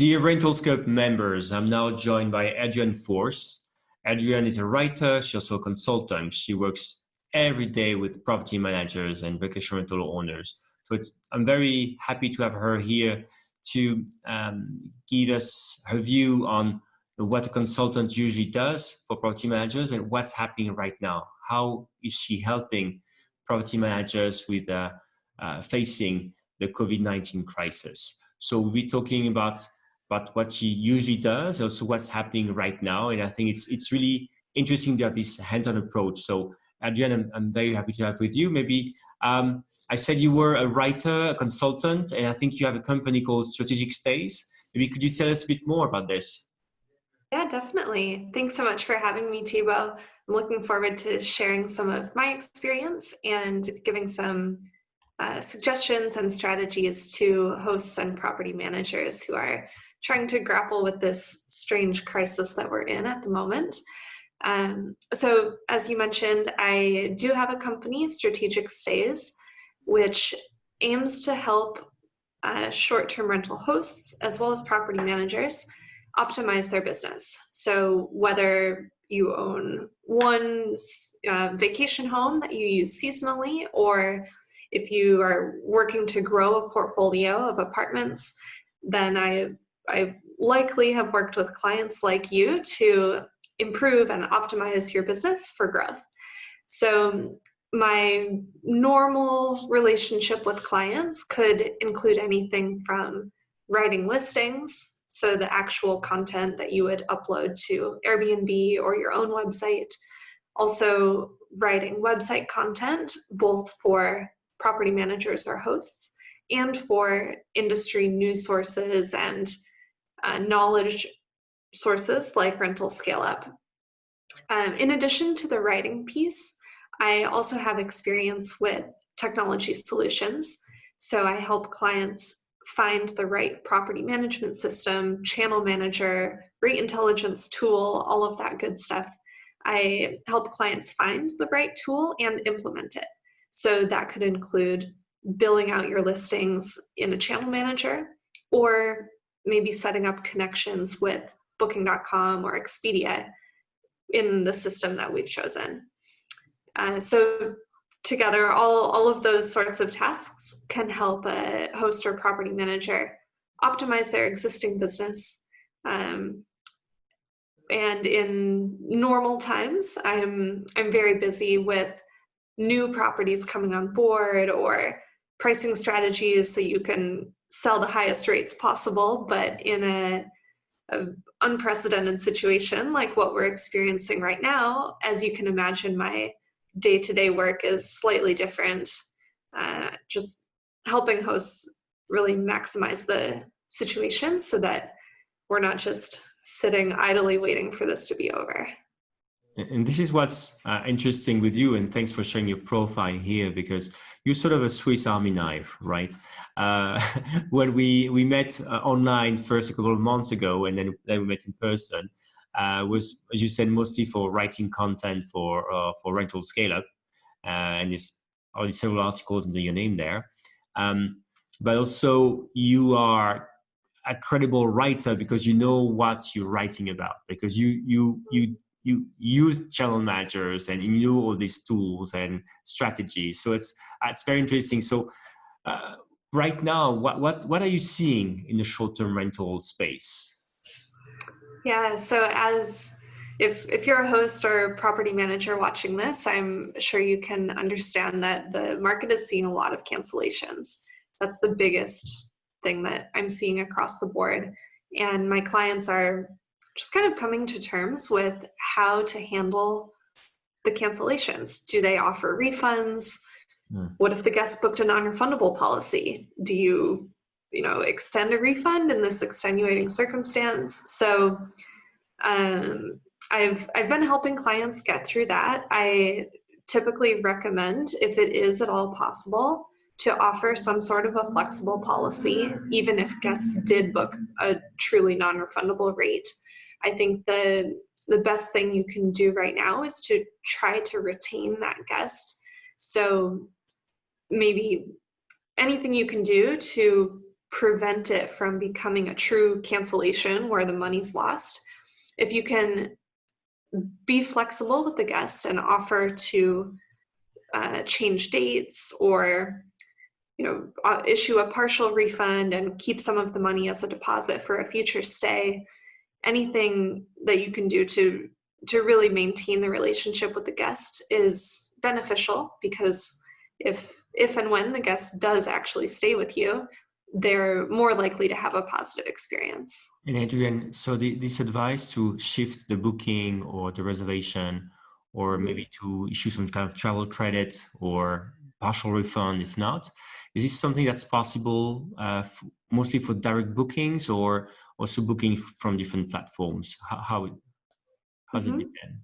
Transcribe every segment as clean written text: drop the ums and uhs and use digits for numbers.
Dear Rental Scope members, I'm now joined by Adrienne Fors. Adrienne is a writer, she's also a consultant. She works every day with property managers and vacation rental owners. So I'm very happy to have her here to give us her view on what a consultant usually does for property managers and what's happening right now. How is she helping property managers with facing the COVID-19 crisis? So we'll be talking about what she usually does, also what's happening right now. And I think it's really interesting to have this hands-on approach. So Adrienne, I'm very happy to have with you. Maybe I said you were a writer, a consultant, and I think you have a company called Strategic Stays. Maybe could you tell us a bit more about this? Yeah, definitely. Thanks so much for having me, Thibaut. I'm looking forward to sharing some of my experience and giving some suggestions and strategies to hosts and property managers who are trying to grapple with this strange crisis that we're in at the moment. So as you mentioned, I do have a company, Strategic Stays, which aims to help short-term rental hosts as well as property managers optimize their business. So whether you own one vacation home that you use seasonally, or if you are working to grow a portfolio of apartments, then I likely have worked with clients like you to improve and optimize your business for growth. So my normal relationship with clients could include anything from writing listings, so the actual content that you would upload to Airbnb or your own website, also writing website content, both for property managers or hosts, and for industry news sources and knowledge sources like Rental Scale Up. In addition to the writing piece, I also have experience with technology solutions. So I help clients find the right property management system, channel manager, rate intelligence tool, all of that good stuff. I help clients find the right tool and implement it. So that could include billing out your listings in a channel manager, or maybe setting up connections with Booking.com or Expedia in the system that we've chosen. So together, all of those sorts of tasks can help a host or property manager optimize their existing business. And in normal times, I'm very busy with new properties coming on board or pricing strategies so you can sell the highest rates possible, but in a unprecedented situation like what we're experiencing right now, as you can imagine, my day-to-day work is slightly different, just helping hosts really maximize the situation so that we're not just sitting idly waiting for this to be over. And this is what's interesting with you, and thanks for sharing your profile here, because you're sort of a Swiss Army knife, right? When we met online first a couple of months ago, and then we met in person, was, as you said, mostly for writing content for Rental Scale Up, and there's already several articles under your name there. But also you are a credible writer because you know what you're writing about, because you use channel managers and you know all these tools and strategies. So it's very interesting. So right now, what are you seeing in the short-term rental space? Yeah, so if you're a host or property manager watching this, I'm sure you can understand that the market is seeing a lot of cancellations. That's the biggest thing that I'm seeing across the board. And my clients are just kind of coming to terms with how to handle the cancellations. Do they offer refunds? What if the guest booked a non-refundable policy? Do you extend a refund in this extenuating circumstance? So I've been helping clients get through that. I typically recommend, if it is at all possible, to offer some sort of a flexible policy, even if guests did book a truly non-refundable rate. I think the best thing you can do right now is to try to retain that guest. So maybe anything you can do to prevent it from becoming a true cancellation where the money's lost. If you can be flexible with the guest and offer to change dates or issue a partial refund and keep some of the money as a deposit for a future stay, anything that you can do to really maintain the relationship with the guest is beneficial, because if and when the guest does actually stay with you, they're more likely to have a positive experience. And Adrienne, so this advice to shift the booking or the reservation, or maybe to issue some kind of travel credit or partial refund, if not, is this something that's possible mostly for direct bookings, or also booking from different platforms? How does it depend?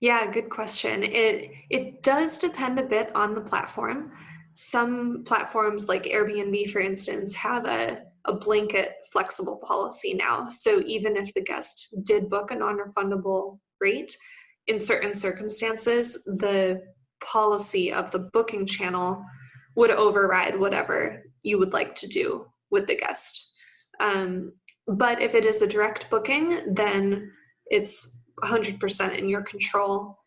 Yeah, good question. It does depend a bit on the platform. Some platforms like Airbnb, for instance, have a blanket flexible policy now. So even if the guest did book a non-refundable rate, in certain circumstances, the policy of the booking channel would override whatever you would like to do with the guest. But if it is a direct booking, then it's 100% in your control.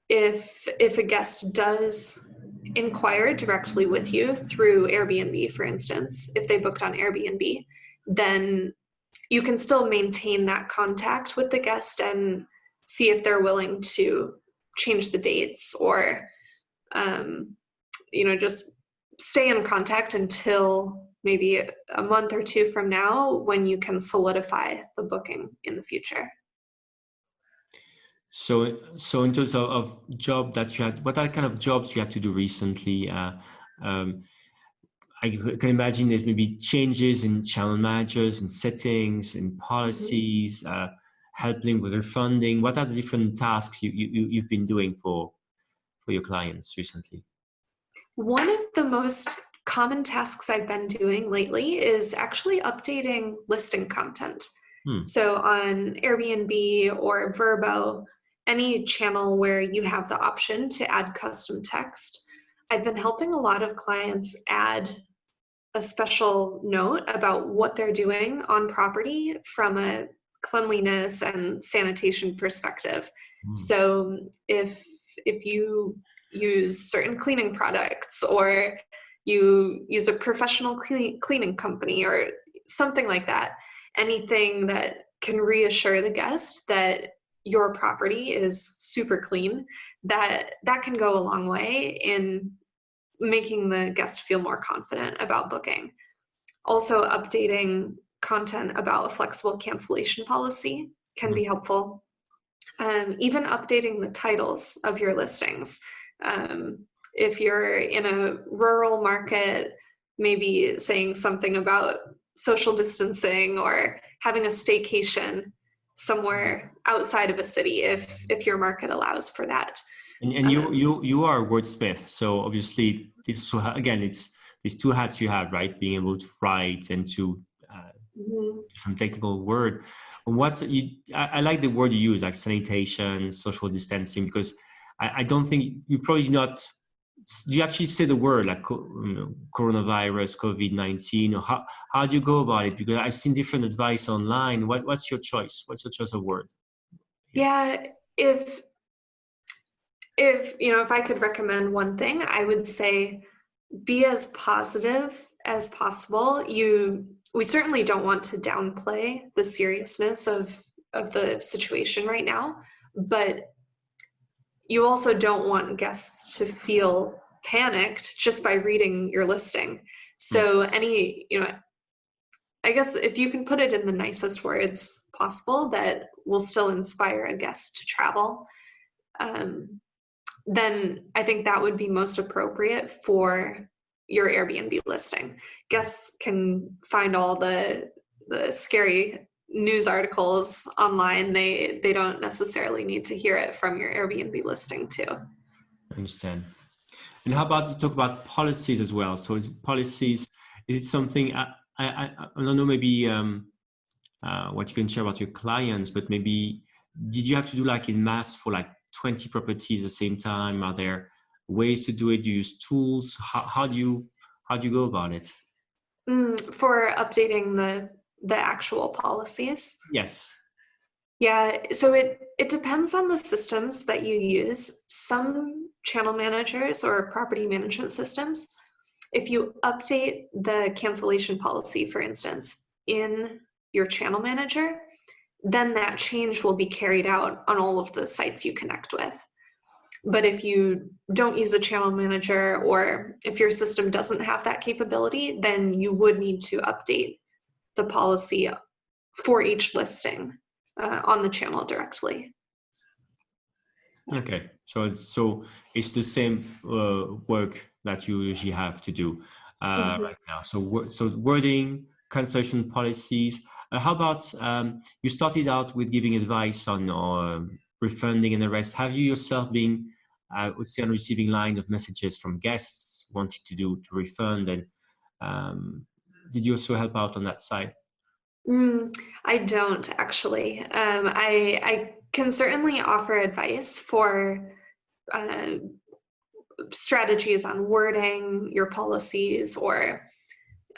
If a guest does inquire directly with you through Airbnb, for instance, if they booked on Airbnb, then you can still maintain that contact with the guest and see if they're willing to change the dates, or just stay in contact until maybe a month or two from now, when you can solidify the booking in the future. So in terms of job that you had, what are kind of jobs you had to do recently? I can imagine there's maybe changes in channel managers and settings and policies, helping with their funding. What are the different tasks you've been doing for your clients recently? One of the most common tasks I've been doing lately is actually updating listing content. So on Airbnb or Vrbo, any channel where you have the option to add custom text, I've been helping a lot of clients add a special note about what they're doing on property from a cleanliness and sanitation perspective. So if you use certain cleaning products, or you use a professional cleaning company or something like that, anything that can reassure the guest that your property is super clean, that can go a long way in making the guest feel more confident about booking. Also, updating content about a flexible cancellation policy can be helpful. Even updating the titles of your listings. If you're in a rural market, maybe saying something about social distancing, or having a staycation somewhere outside of a city, if your market allows for that. And you are a wordsmith, so obviously this, so again, it's these two hats you have, right? Being able to write and to some technical word. I like the word you use, like sanitation, social distancing, because I don't think you probably not. Do you actually say the word like coronavirus, COVID-19, or how do you go about it? Because I've seen different advice online. What's your choice? What's your choice of word? Yeah, if I could recommend one thing, I would say be as positive as possible. We certainly don't want to downplay the seriousness of the situation right now, but you also don't want guests to feel panicked just by reading your listing. So I guess if you can put it in the nicest words possible that will still inspire a guest to travel, then I think that would be most appropriate for your Airbnb listing. Guests can find all the scary news articles online. They don't necessarily need to hear it from your Airbnb listing too. I understand. And how about you talk about policies as well? So is it something, I don't know, maybe what you can share about your clients, but maybe did you have to do like in mass for like 20 properties at the same time? Are there ways to do it? Do you use tools? How do you go about it? For updating the actual policies. Yes. Yeah, so it depends on the systems that you use. Some channel managers or property management systems, if you update the cancellation policy, for instance, in your channel manager, then that change will be carried out on all of the sites you connect with. But if you don't use a channel manager, or if your system doesn't have that capability, then you would need to update the policy for each listing on the channel directly. Okay, so it's the same work that you usually have to do right now. So wording, cancellation policies. How about you started out with giving advice on refunding and the rest. Have you yourself been, I would say, on receiving line of messages from guests wanting to refund, and did you also help out on that side? I don't actually. I can certainly offer advice for strategies on wording your policies or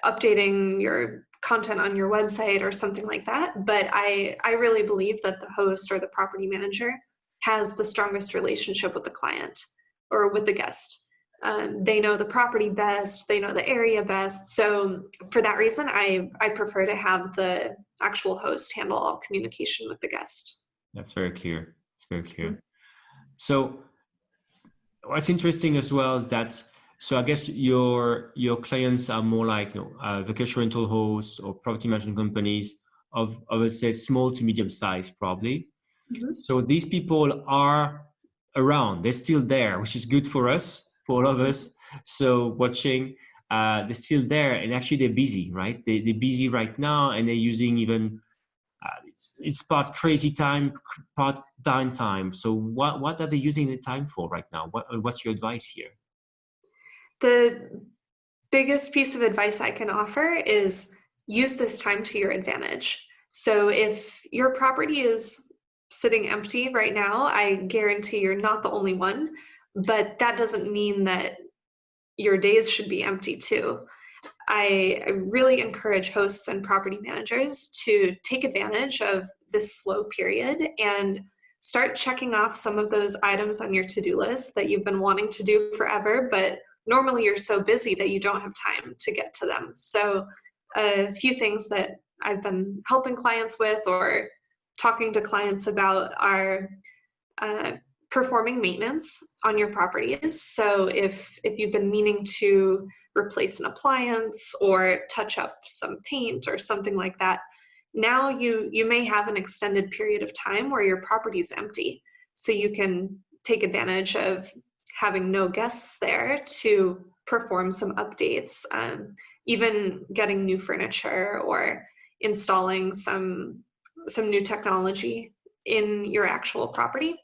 updating your content on your website or something like that. But I really believe that the host or the property manager has the strongest relationship with the client or with the guest. They know the property best, they know the area best. So for that reason, I prefer to have the actual host handle all communication with the guest. That's very clear. It's very clear. So what's interesting as well is that, so I guess your clients are more like vacation rental hosts or property management companies of let's say small to medium size probably. So these people are around, they're still there, which is good for us, for all of us. So watching, they're still there, and actually they're busy, right? They're busy right now, and they're using even, it's part crazy time, part downtime. So what are they using the time for right now? What's your advice here? The biggest piece of advice I can offer is use this time to your advantage. So if your property is sitting empty right now, I guarantee you're not the only one, but that doesn't mean that your days should be empty too. I really encourage hosts and property managers to take advantage of this slow period and start checking off some of those items on your to-do list that you've been wanting to do forever, but normally you're so busy that you don't have time to get to them. So a few things that I've been helping clients with or talking to clients about are performing maintenance on your properties. So if you've been meaning to replace an appliance or touch up some paint or something like that, now you may have an extended period of time where your property is empty. So you can take advantage of having no guests there to perform some updates, even getting new furniture or installing some new technology in your actual property.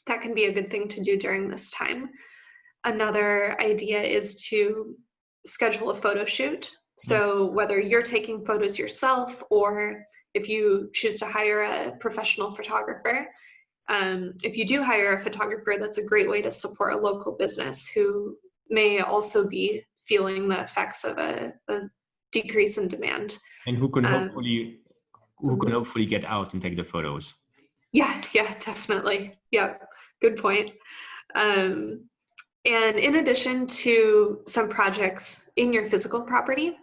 That can be a good thing to do during this time. Another idea is to schedule a photo shoot. So whether you're taking photos yourself or if you choose to hire a professional photographer, if you do hire a photographer, that's a great way to support a local business who may also be feeling the effects of a decrease in demand. And who can hopefully get out and take the photos. Yeah, definitely. Yeah, good point. And in addition to some projects in your physical property,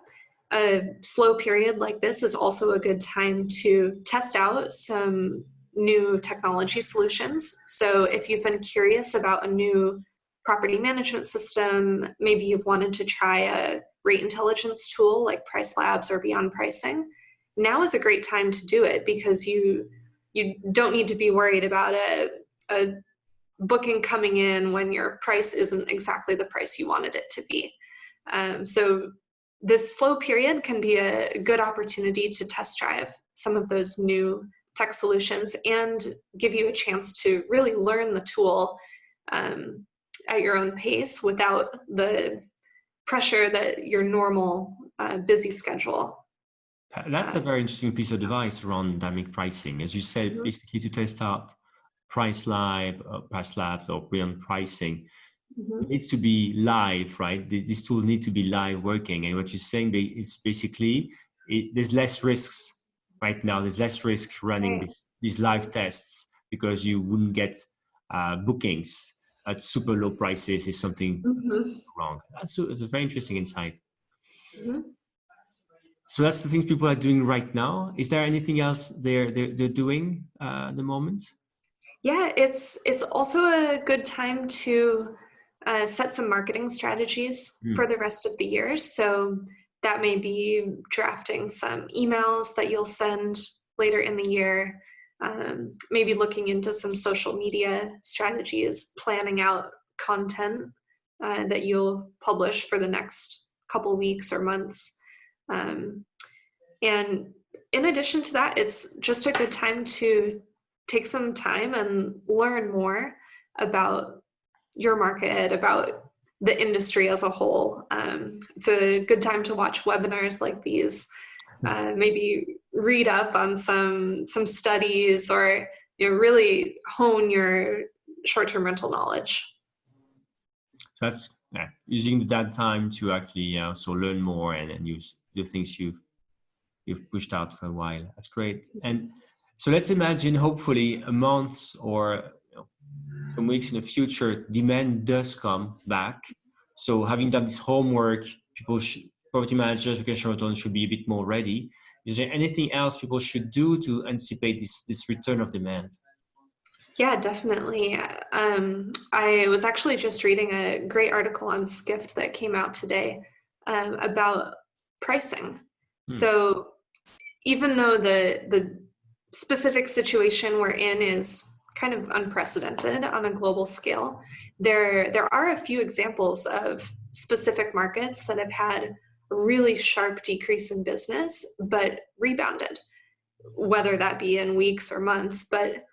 a slow period like this is also a good time to test out some new technology solutions. So if you've been curious about a new property management system, maybe you've wanted to try a rate intelligence tool like Price Labs or BeyondPricing, now is a great time to do it because you don't need to be worried about a booking coming in when your price isn't exactly the price you wanted it to be. So this slow period can be a good opportunity to test drive some of those new tech solutions and give you a chance to really learn the tool at your own pace without the pressure that your normal busy schedule. That's a very interesting piece of advice around dynamic pricing. As you said, basically to test out Price Labs or Beyond Pricing, Mhm. It needs to be live, right? This tool needs to be live working. And what you're saying, it's basically, there's less risks right now. There's less risk running Right. these live tests because you wouldn't get bookings at super low prices if something Mhm. wrong. That's a very interesting insight. Mhm. So that's the things people are doing right now. Is there anything else they're doing at the moment? Yeah, it's also a good time to set some marketing strategies for the rest of the year. So that may be drafting some emails that you'll send later in the year, maybe looking into some social media strategies, planning out content that you'll publish for the next couple weeks or months. Um, and in addition to that, it's just a good time to take some time and learn more about your market, about the industry as a whole. It's a good time to watch webinars like these, maybe read up on some studies, or really hone your short-term rental knowledge. So that's using that time to actually so learn more and use the things you've pushed out for a while. That's great. And so let's imagine, hopefully, a month or some weeks in the future, demand does come back. So having done this homework, property managers, vacation rentals should be a bit more ready. Is there anything else people should do to anticipate this return of demand? Yeah, definitely. I was actually just reading a great article on Skift that came out today about pricing. So even though the specific situation we're in is kind of unprecedented on a global scale, there are a few examples of specific markets that have had a really sharp decrease in business but rebounded, whether that be in weeks or months. But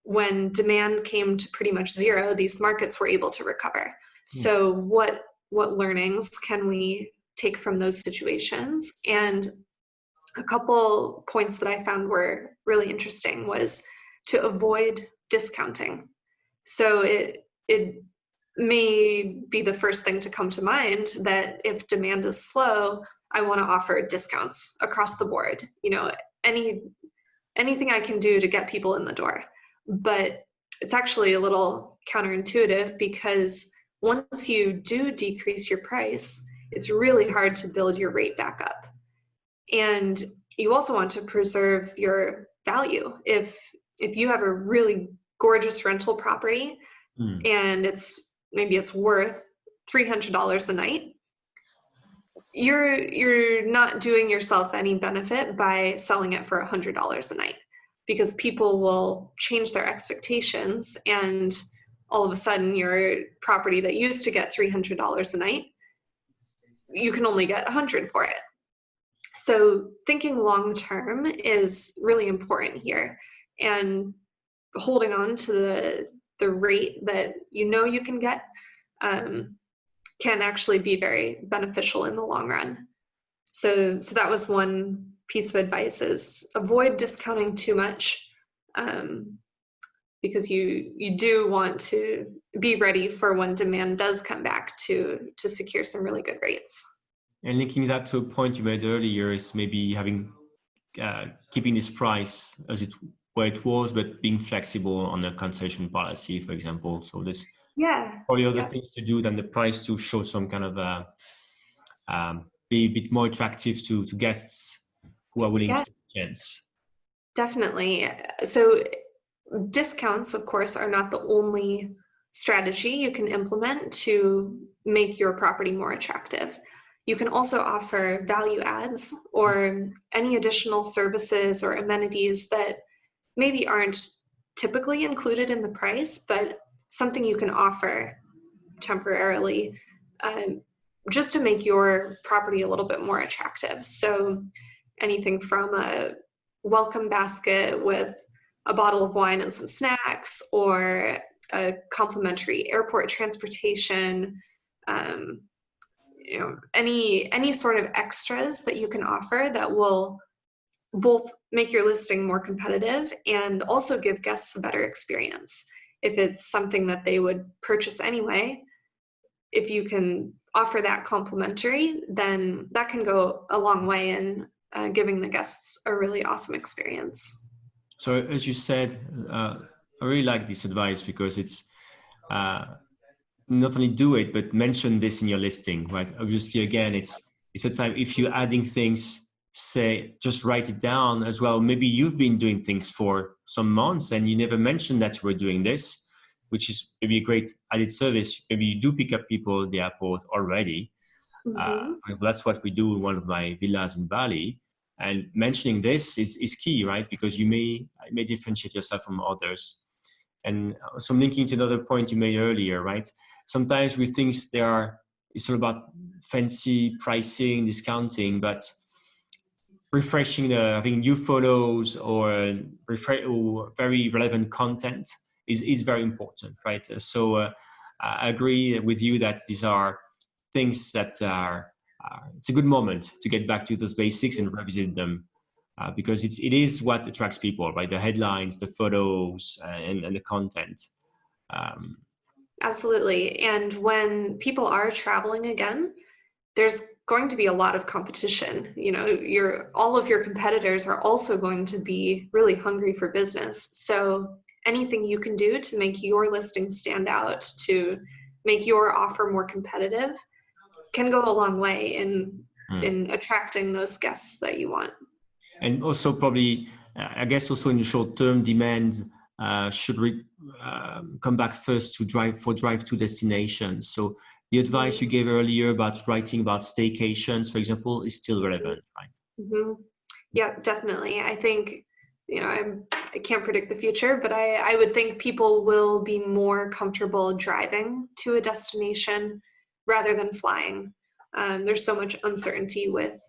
when demand came to pretty much zero, these markets were able to recover. So what learnings can we take from those situations? And a couple points that I found were really interesting was to avoid discounting. So it may be the first thing to come to mind that if demand is slow, I want to offer discounts across the board. Anything I can do to get people in the door. But it's actually a little counterintuitive, because once you do decrease your price, it's really hard to build your rate back up. And you also want to preserve your value. If you have a really gorgeous rental property and maybe it's worth $300 a night, you're not doing yourself any benefit by selling it for $100 a night, because people will change their expectations, and all of a sudden your property that used to get $300 a night, you can only get $100 for it. So thinking long term is really important here, and holding on to the rate that you can get can actually be very beneficial in the long run. So that was one piece of advice, is avoid discounting too much, because you do want to be ready for when demand does come back to secure some really good rates. And linking that to a point you made earlier is maybe keeping this price as where it was, but being flexible on the cancellation policy, for example. So there's probably other things to do than the price to show some kind of be a bit more attractive to guests who are willing to take a chance. Definitely. So discounts, of course, are not the only strategy you can implement to make your property more attractive. You can also offer value adds or any additional services or amenities that maybe aren't typically included in the price, but something you can offer temporarily just to make your property a little bit more attractive. So anything from a welcome basket with a bottle of wine and some snacks, or a complimentary airport transportation, any sort of extras that you can offer that will both make your listing more competitive and also give guests a better experience. if it's something that they would purchase anyway, if you can offer that complimentary, then that can go a long way in giving the guests a really awesome experience. So as you said, I really like this advice because it's not only do it, but mention this in your listing, right? Obviously, again, it's a time if you're adding things, say, just write it down as well. Maybe you've been doing things for some months and you never mentioned that you were doing this, which is maybe a great added service. Maybe you do pick up people at the airport already. That's what we do in one of my villas in Bali. And mentioning this is key, right? Because you may differentiate yourself from others. And so linking to another point you made earlier, right? Sometimes we think it's all about fancy pricing, discounting, but refreshing having new photos or very relevant content is very important, right? So I agree with you that these are things that are, it's a good moment to get back to those basics and revisit them because it is what attracts people, right? The headlines, the photos, and the content. Absolutely. And when people are traveling again, there's going to be a lot of competition. You know, all of your competitors are also going to be really hungry for business. So anything you can do to make your listing stand out, to make your offer more competitive, can go a long way in attracting those guests that you want. And also probably, I guess also in the short term, demand should come back first to drive to destinations. So the advice you gave earlier about writing about staycations, for example, is still relevant, right? Mm-hmm. Yeah, definitely. I think, I can't predict the future, but I would think people will be more comfortable driving to a destination rather than flying. There's so much uncertainty with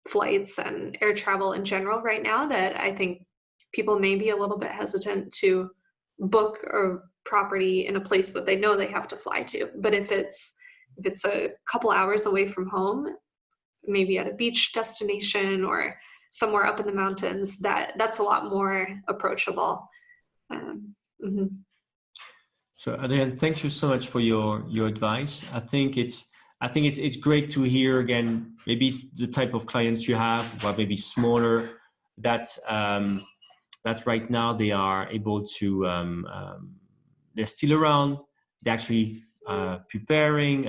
flights and air travel in general right now that I think people may be a little bit hesitant to book a property in a place that they know they have to fly to. But if it's a couple hours away from home, maybe at a beach destination or somewhere up in the mountains, that's a lot more approachable. So Adrienne, thank you so much for your advice. I think it's great to hear again, maybe it's the type of clients you have, or maybe smaller, that right now they are able to, they're still around, they're actually preparing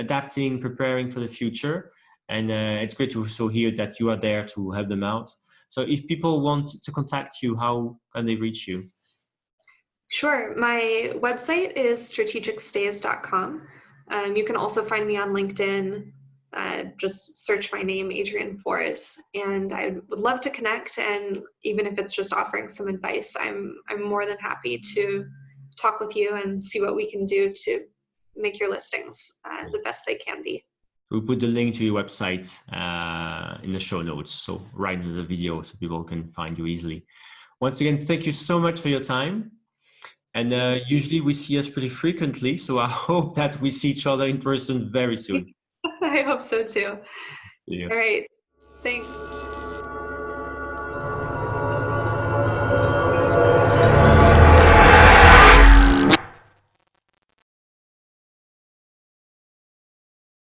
for the future. And it's great to also hear that you are there to help them out. So if people want to contact you, how can they reach you? Sure. My website is strategicstays.com. You can also find me on LinkedIn. Just search my name, Adrienne Fors, and I would love to connect. And even if it's just offering some advice, I'm more than happy to talk with you and see what we can do to make your listings the best they can be. We'll put the link to your website in the show notes, so right into the video so people can find you easily. Once again, thank you so much for your time. And usually we see us pretty frequently, so I hope that we see each other in person very soon. I hope so too. Yeah. All right. Thanks.